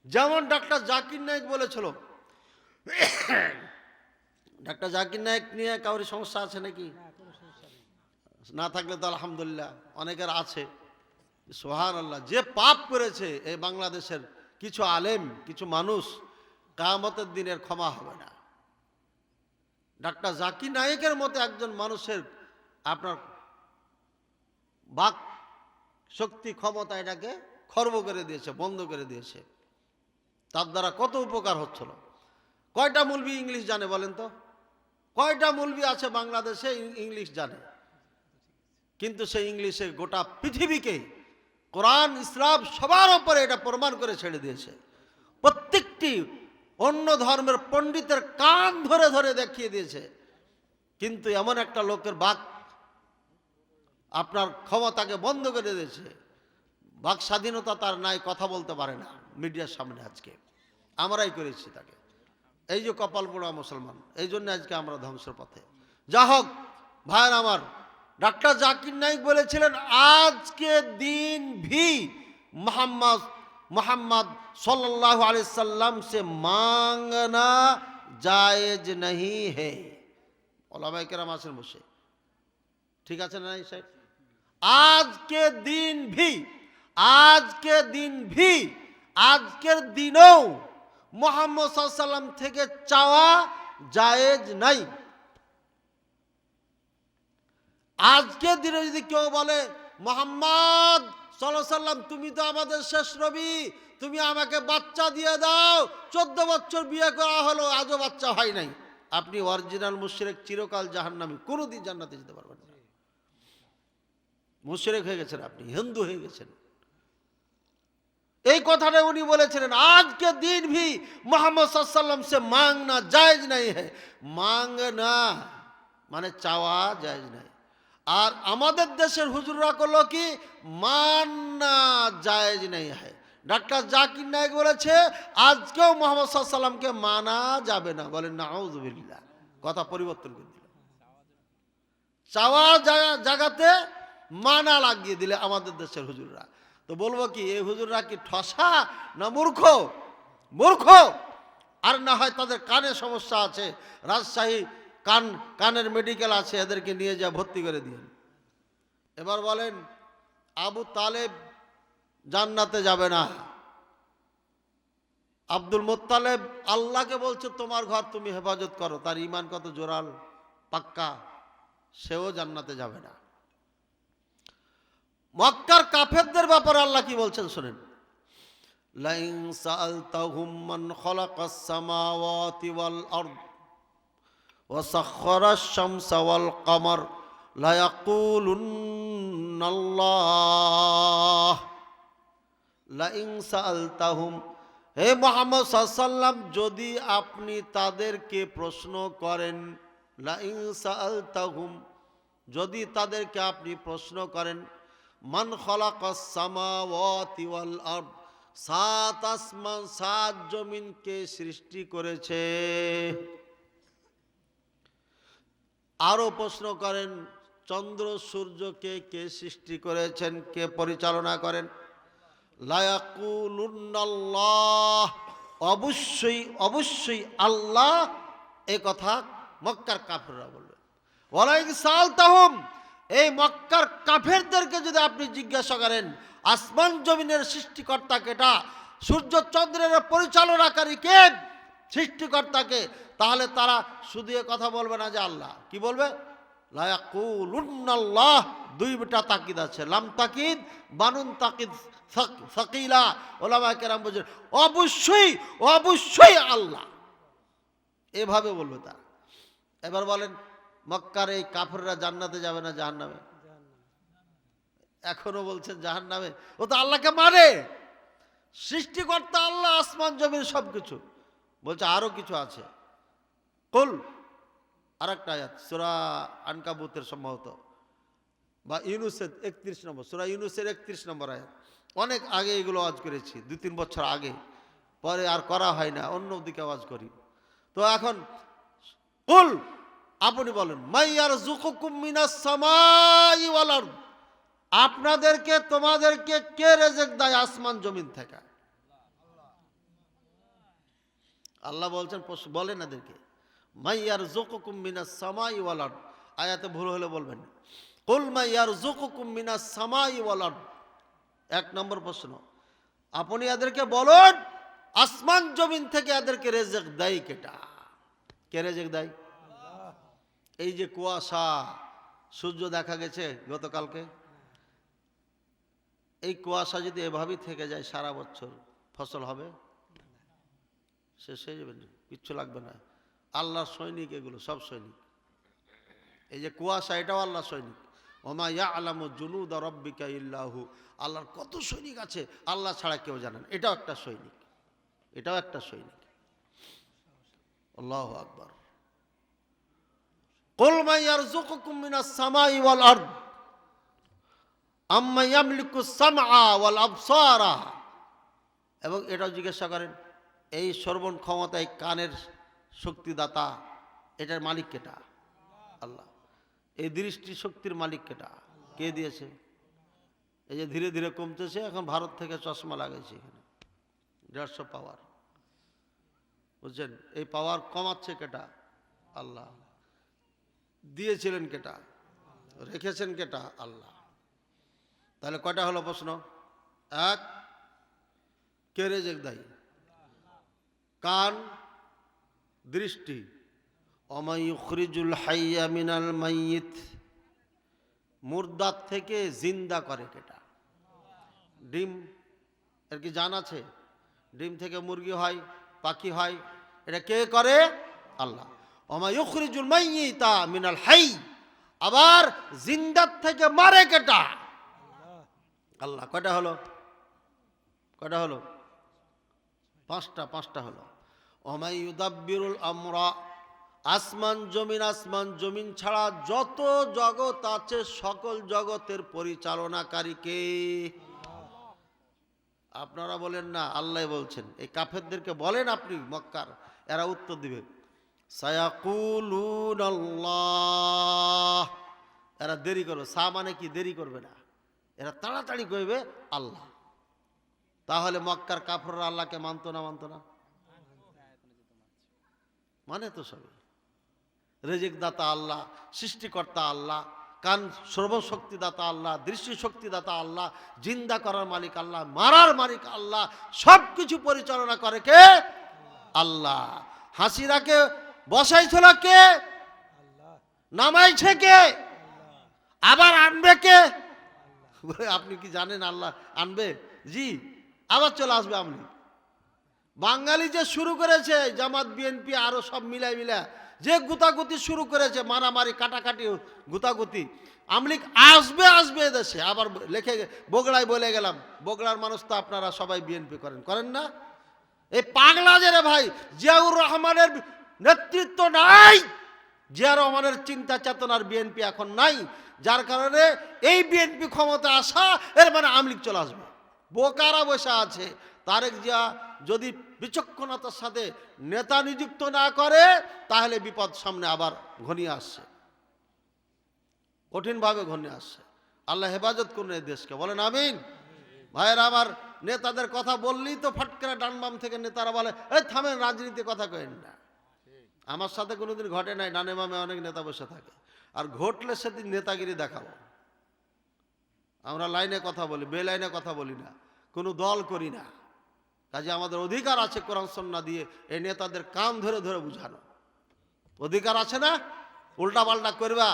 যেমন ডাক্তার জাকির নায়েক বলেছিল, ডাক্তার জাকির নায়েক নিয়ে কারোর সমস্যা আছে নাকি? না থাকলে তো আলহামদুলিল্লাহ, অনেকের আছে। সুবহানাল্লাহ। যে পাপ করেছে এই বাংলাদেশের কিছু আলেম, কিছু মানুষ, কিয়ামতের দিনের ক্ষমা হবে না। ডাক্তার জাকির নায়েকের মতো একজন মানুষের আপনার বাক শক্তি, ক্ষমতা এটাকে খর্ব করে দিয়েছে, বন্ধ করে দিয়েছে। তার দ্বারা কত উপকার হচ্ছিল। কয়টা মৌলবি ইংলিশ জানে বলেন তো? কয়টা মৌলবি আছে বাংলাদেশে ইংলিশ জানে? কিন্তু সেই ইংলিশে গোটা পৃথিবীকে কোরআন ইসলাম সবার উপরে এটা প্রমাণ করে ছেড়ে দিয়েছে। প্রত্যেকটি অন্য ধর্মের পণ্ডিতের কান ধরে ধরে দেখিয়ে দিয়েছে। কিন্তু এমন একটা লোকের বাক আপনার ক্ষমতাকে বন্ধ করে দিয়েছে। বাক স্বাধীনতা তার নাই, কথা বলতে পারে না মিডিয়ার সামনে। আজকে আমরাই করেছি তাকে। এই যে কপাল পোড়া মুসলমান, এই জন্য আজকে আমরা ধ্বংসের পথে। যা হোক ভাইয়ের আমার, डॉक्टर जाकिर नाइक বলেছিলেন आज के दिन भी मोहम्मद मोहम्मद सल्लल्लाहु अलैहि वसल्लम से मांगना जायज नहीं है। ওলামায়ে কেরাম আছেন বসে, ঠিক আছে না সাহেব? आज के दिन भी, आज के दिन भी, আজকের দিনও মোহাম্মদ সাল্লাল্লাহু আলাইহি সাল্লাম থেকে চাওয়া জায়েজ নাই। আজকে দিনে যদি কেউ বলে মোহাম্মদ সাল্লাল্লাহু আলাইহি সাল্লাম তুমি তো আমাদের শেষ নবী, তুমি আমাকে বাচ্চা দিয়ে দাও, 14 বছর বিয়ে করা হলো আজও বাচ্চা হয় নাই, আপনি অরিজিনাল মুশরিক, চিরকাল জাহান্নামী, কোনোদিন জান্নাতে যেতে পারবেন না। মুশরিক হয়ে গেছেন আপনি, হিন্দু হয়ে গেছেন। এই কথাটা উনি বলেছিলেন आज के दिन भी मोहम्मद सल्लल्लाहु अलैहि वसल्लम से मांगना जायज नहीं है। मांगना মানে চাওয়া জায়েজ নাই। আর আমাদের দেশের হুজুররা করলো কি মাননা জায়েজ নেই হয়। ডাক্তার জাকির নায়েক বলেছে আজকেও মোহাম্মদ সাল্লাল্লাহু আলাইহি সাল্লামকে মানা যাবে না। বলেন নাউযুবিল্লাহ, কথা পরিবর্তন করে দিল। চাওয়া জায়গাতে মানা লাগিয়ে দিলে আমাদের দেশের হুজুররা। তো বলবো কি এই হুজুররা কি ঠসা না মূর্খ? মূর্খ। আর না হয় তাদের কানে সমস্যা আছে, রাজশাহী কানের মেডিকেল আছে, এদেরকে নিয়ে যা ভর্তি করে দিন। এবার বলেন আবু তালেব জান্নাতে যাবে না, আব্দুল মুত্তালিব আল্লাহকে বলছে তোমার ঘর তুমি হেফাজত করো, তার ঈমান কত জোরাল পাক্কা, সেও জান্নাতে যাবে না। মক্কার কাফেরদের ব্যাপারে আল্লাহ কি বলছেন শুনেন, লাইন সাআলতাহুম মান খালাকাস সামাওয়াতি ওয়াল আরদ وسخر الشمس والقمر ليقولن الله لئن سألتهم। হে মুহাম্মদ সাল্লাল্লাহু আলাইহি সাল্লাম যদি আপনি তাদেরকে প্রশ্ন করেন, লাইন সাআলতাহুম যদি তাদেরকে আপনি প্রশ্ন করেন, মান খালাকাস সামাওয়াতি ওয়াল আরদ সাত আসমান সাত জমিনকে সৃষ্টি করেছে। আরো প্রশ্ন করেন চন্দ্র সূর্যকে কে সৃষ্টি করেছেন, কে পরিচালনা করেন? লায়াকুলুন্নাল্লাহ, অবশ্যই অবশ্যই আল্লাহ। এই কথা মক্কার কাফেররা বলবে। ওয়ালাইন সালতাহুম, এই মক্কার কাফেরদেরকে যদি আপনি জিজ্ঞাসা করেন আসমান জমিনের সৃষ্টিকর্তা কেটা, সূর্য চন্দ্রের পরিচালনাকারী কে, সৃষ্টিকর্তাকে, তাহলে তারা শুধু এ কথা বলবে না যে আল্লাহ, কি বলবে? লায়াকুলুন্নাল্লাহ, দুইটা তাকিদ আছে, লাম তাকিদ বানুন তাকিদ সাকিলা। ওলামায়ে কেরাম বলেন অবশ্যই অবশ্যই আল্লাহ, এভাবে বলবে তারা। এবার বলেন মক্কার এই কাফেররা জান্নাতে যাবে না জাহান্নামে? এখনো বলছেন জাহান্নামে, ও তো আল্লাহকে মানে। সৃষ্টিকর্তা আল্লাহ, আসমান জমিন সবকিছু। বলছে আরো কিছু আছে, কুল, আরেকটা আয়াত সূরা আনকাবুতের সম্ভবত বা ইউনূসের 31 নম্বর, সূরা ইউনূসের 31 নম্বর আয়াত। অনেক আগে এগুলো আওয়াজ করেছি, 2-3 বছর আগে, পরে আর করা হয় না, অন্যদিকে আওয়াজ করি। তো এখন কুল, আপনি বলেন মাইয়ারযুকুকুম মিনাস সামাই ওয়াল আরদ, আপনাদেরকে তোমাদেরকে কে রিজিক দেয় আসমান জমিন থেকে? আল্লাহ বলছেন, বলেন এদেরকে, মাই ইয়ারযুকুকুম মিনাস সামাই ওয়াল আরদ। আয়াতে ভুল হলে বলবেন, কুল মাই ইয়ারযুকুকুম মিনাস সামাই ওয়াল আরদ। এক নম্বর প্রশ্ন, আপনি এদেরকে বলুন আসমান জমিন থেকে এদেরকে রিজিক দেয় কেটা? কে রিজিক দেয়? এই যে কুয়াশা, সূর্য দেখা গেছে গতকালকে, এই কুয়াশা যদি এভাবেই থেকে যায় সারা বছর, ফসল হবে? শেষ হয়ে যাবে, কিচ্ছু লাগবে না। আল্লাহর সৈনিক এগুলো, সব সৈনিক। এই যে কুয়াশা, এটাও আল্লাহ সৈনিক। ওমা ইয়ালামু জুনুদা রাব্বিকা ইল্লাহু। আল্লাহর কত সৈনিক আছে আল্লাহ ছাড়া কেউ জানেন। এটাও একটা সৈনিক, এটাও একটা সৈনিক। আল্লাহু আকবার। কুল মান ইয়ারযুকুকুম মিনাস সামাই ওয়াল আরদ আম্মা ইয়ামলিকুস সামআ ওয়াল আবসারা। এবং এটাও জিজ্ঞাসা করেন, এই শ্রবণ ক্ষমতা, এই কানের শক্তিদাতা, এটার মালিক কেটা? আল্লাহ। এই দৃষ্টি শক্তির মালিক কেটা? কে দিয়েছে? এই যে ধীরে ধীরে কমতেছে, এখন ভারত থেকে চশমা লাগাইছে এখানে 150 পাওয়ার, বুঝছেন? এই পাওয়ার কমাচ্ছে কেটা? আল্লাহ। দিয়েছিলেন কেটা? রেখেছেন কেটা? আল্লাহ। তাহলে কয়টা হলো প্রশ্ন? এক, কে রিজিক দেয়? কান, দৃষ্টি। ওমা ইউখরিজুল হাইয়া মিনাল মাইয়িত। মুর্দার থেকে জিন্দা করে কেটা? ডিম, এর কি জান আছে? ডিম থেকে মুরগি হয়, পাখি হয়, এটা কে করে? আল্লাহ। ওমা ইউখরিজুল মাইয়িতা মিনাল হাই। আবার জিন্দার থেকে মারে কেটা? আল্লাহ। কয়টা হলো? কয়টা হলো? পাঁচটা হলো। ওমা ইউদাব্বিরুল আমরা। আসমান জমিন ছাড়া যত জগৎ আছে সকল জগতের পরিচালনাকারী কে? আপনারা বলেন না, আল্লাহ বলছেন। এই কাফেরদেরকে বলেন আপনি মক্কার, এরা উত্তর দিবে সায়াকুলুনাল্লাহ। এরা দেরি করবে। সা মানে কি? দেরি করবে না, এরা তাড়াতাড়ি কইবে আল্লাহ। তাহলে মক্কার কাফেররা আল্লাহকে মানতো না? মানতো না? মানে তো সবই। রিজিক দাতা আল্লাহ, সৃষ্টিকর্তা আল্লাহ, কান শ্রবণ শক্তি দাতা আল্লাহ, দৃষ্টি শক্তি দাতা আল্লাহ, জিন্দা করার মালিক আল্লাহ, মারার মালিক আল্লাহ, সব কিছু পরিচালনা করে কে? আল্লাহ। হাসিরাকে বসাইছিল কে? নামাইছে কে? আবার আনবে কে? আপনি কি জানেন আল্লাহ আনবে? জি, আবার চলে আসবে। আপনি বাঙালি যে শুরু করেছে, জামাত বিএনপি আরো সব মিলাই যে গুতাগুতি শুরু করেছে, মারামারি কাটাকাটি গুতাগুতি, আমলিক আসবে দেশে। আবার লেখে বগড়ায় বলে গেলাম, বগড়ার মানুষ তো আপনারা সবাই বিএনপি করেন না? এই পাগলা যে রে ভাই, জিয়াউর রহমানের নেতৃত্ব নাই, জিয়াউর রহমানের চিন্তা চেতনার বিএনপি এখন নাই, যার কারণে এই বিএনপি ক্ষমতা আসা এর মানে আমলিক চলে আসবে। বোকারা বসে আছে। তারেক জিয়া যদি বিচক্ষণতার সাথে নেতা নিযুক্ত না করে তাহলে বিপদ সামনে আবার ঘনিয়ে আসছে, কঠিনভাবে ঘনিয়ে আসছে। আল্লাহ হেফাজত করুন এই দেশকে, বলেন আমিন। ভাইয়েরা আমার, নেতাদের কথা বললেই তো ফট করে ডান বাম থেকে নেতারা বলে এই থামেন, রাজনীতি কথা কইেন না। আমার সাথে কোনোদিন ঘটে নাই, ডানে বামে অনেক নেতা বসে থাকে, আর ঘটলে সেদিন নেতাগিরি দেখাবো। আমরা লাইনে কথা বলি, বেলাইনে কথা বলি না, কোনো দল করি না। কাজে আমাদের অধিকার আছে কোরআন সুন্নাহ দিয়ে এই নেতাদের কান ধরে ধরে বুঝানো অধিকার আছে না? উল্টা পাল্টা করবা,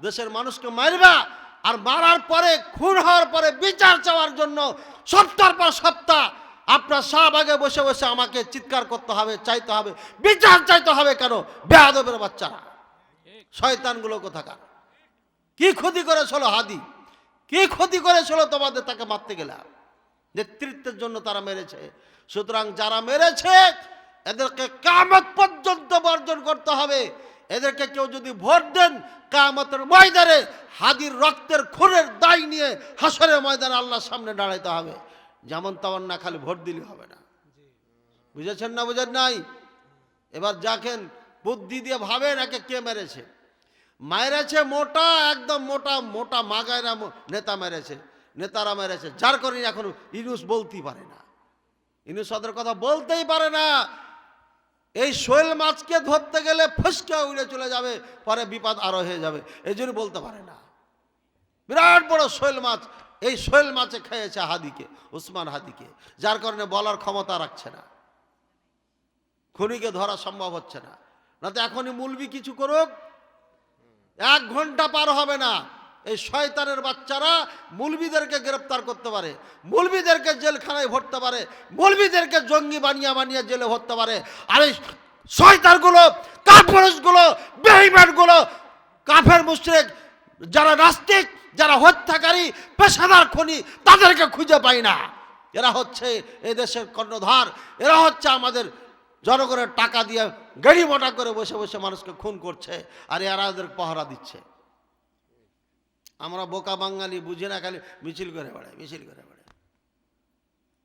দেশের মানুষকে মারবা, আর মারার পরে খুন হওয়ার পরে বিচার চাওয়ার জন্য সপ্তাহ পর সপ্তাহ আপনার শাহবাগে বসে বসে আমাকে চিৎকার করতে হবে, চাইতে হবে, বিচার চাইতে হবে। কেন? বেয়াদবের বাচ্চারা, শয়তানগুলো কোথাকার। কি ক্ষতি করেছিল হাদি, কি ক্ষতি করেছিল তোমাদের? তাকে মারতে গেলাম, নেতৃত্বের জন্য তারা মেরেছে। সুতরাং যারা মেরেছে এদেরকে কিয়ামত পর্যন্ত বর্জন করতে হবে। এদেরকে কেউ যদি ভোট দেন, কিয়ামতের ময়দানে হাদির রক্তের খুনের দায় নিয়ে হাসরের ময়দানে আল্লাহর সামনে দাঁড়াইতে হবে। যেমন তেমন না, খালি ভোট দিলে হবে না। বুঝেছেন না? বুঝেন নাই? এবার দেখেন, বুদ্ধি দিয়ে ভাবেন একে কে মেরেছে। মেরেছে মোটা, একদম মোটা মোটা মাগায়রা নেতা মেরেছে, নেতারা মেরেছে, যার কারণে এখন ইউনূস বলতেই পারে না, ইউনূস ওদের কথা বলতেই পারে না। এই শোল মাছকে ধরতে গেলে ফসকে উড়ে চলে যাবে, পরে বিপদ আরো হয়ে যাবে, এই জন্য বলতে পারে না। বিরাট বড় শোল মাছ, এই শোল মাছে খেয়েছে হাদিকে, উসমান হাদিকে, যার কারণে বলার ক্ষমতা রাখছে না, খুনিকে ধরা সম্ভব হচ্ছে না। না তো এখনই মুলবি কিছু করুক, 1 ঘন্টা পার হবে না এই শয়তানের বাচ্চারা মুলবিদেরকে গ্রেফতার করতে পারে, মুলবিদেরকে জেলখানায় ভরতে পারে, মুলবিদেরকে জঙ্গি বানিয়ে জেলে ভরতে পারে। আর এই শয়তানগুলো, কাফেরগুলো, বেঈমানগুলো, কাফের মুশরিক, যারা নাস্তিক, যারা হত্যাকারী, পেশাদার খুনি, তাদেরকে খুঁজে পাই না। এরা হচ্ছে এই দেশের কর্ণধার, এরা হচ্ছে আমাদের জনগণের টাকা দিয়ে গাড়ি মোটা করে বসে বসে মানুষকে খুন করছে, আর এরা ওদের পাহারা দিচ্ছে। আমরা বোকা বাঙালি বুঝি না, খালি মিছিল করে বেড়ায়, মিছিল করে বেড়ায়।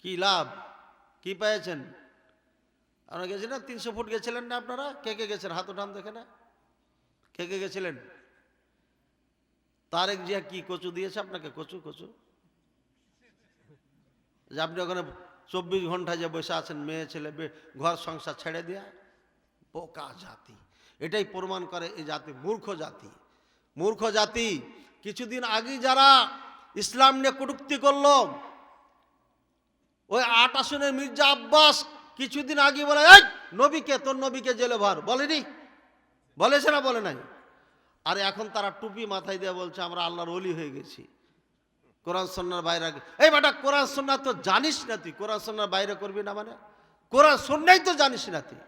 কি লাভ, কি পেয়েছেন? আপনারা গেছিলেন 300 ফুট গেছিলেন না? আপনারা কে কে গেছেন? হাত উঠান দেখে না, কে কে গেছিলেন? তারেক জিয়া কি কচু দিয়েছে আপনাকে? কচু কচু যে আপনি ওখানে 24 ঘন্টা যে বসে আছেন, মেয়ে ছেলে ঘর সংসার ছেড়ে দেয়া। বোকা জাতি, এটাই প্রমাণ করে এই জাতি মূর্খ জাতি, মূর্খ জাতি। কিছুদিন আগে যারা ইসলাম নিয়ে কটূক্তি করলো, ওই 8 আসনের মির্জা আব্বাস কিছুদিন আগে বলে, এই নবীকে, তোর নবীকে জেলে ভর, বলেনি? বলেছে না বলে নাই? আর এখন তারা টুপি মাথায় দিয়ে বলছে আমরা আল্লাহর ওলি হয়ে গেছি, কোরআন সুন্নাহর বাইরে। এই বেটা, কোরআন সুন্নাহ তো জানিস না তুই, কোরআন সুন্নাহর বাইরে করবি না মানে? কোরআন সুন্নাহই তো জানিস না তুই।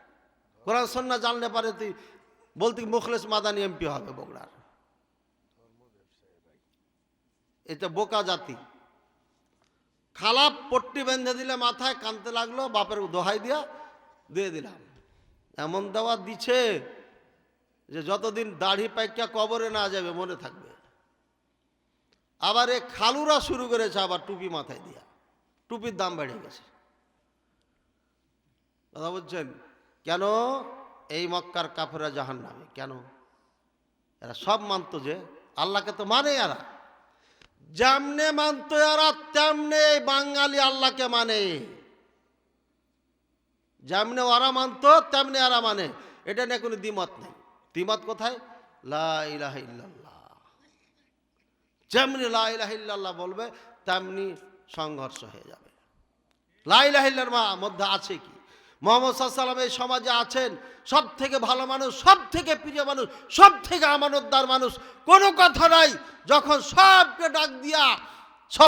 কোরআন সুন্নাহ জানলে পারে তুই বলতি মুখলেস মাদানি এমপি হবে বগুড়ার। এটা বোকা জাতি। খালাপ পট্টি বেঁধে দিলে মাথায়, কানতে লাগলো, বাপের দোহাই দিয়ে দিলাম। এমন দেওয়া দিছে যে যতদিন দাড়ি পাইকা কবরে না যাবে মনে থাকবে। আবার এ খালুরা শুরু করেছে আবার টুপি মাথায় দিয়া, টুপির দাম বেড়ে গেছে। কথা বলছেন কেন? এই মক্কার কাফেররা জাহান্নামে। কেন? এরা সব মানত যে আল্লাহকে, তো মানে এরা যেমনে মানত এরা তেমনে বাঙালি আল্লাহকে মানে, যেমনে ওরা মানত তেমনে এরা মানে। এটা নিয়ে কোনো দ্বিমত নেই। দ্বিমত কোথায়? লা ইলাহা ইল্লাল্লাহ, যেমনি লা ইলাহা ইল্লাল্লাহ বলবে তেমনি সংঘর্ষ হয়ে যাবে। লা ইলাহা ইল্লাল্লাহর মধ্যে আছে কি? মুহাম্মদ সাল্লাল্লাহু আলাইহি ওয়াসাল্লাম এই সমাজে আছেন, সব থেকে ভালো মানুষ, সব থেকে প্রিয় মানুষ, সব থেকে আমানতদার মানুষ, কোনো কথা নাই। যখন সবকে ডাক দিয়া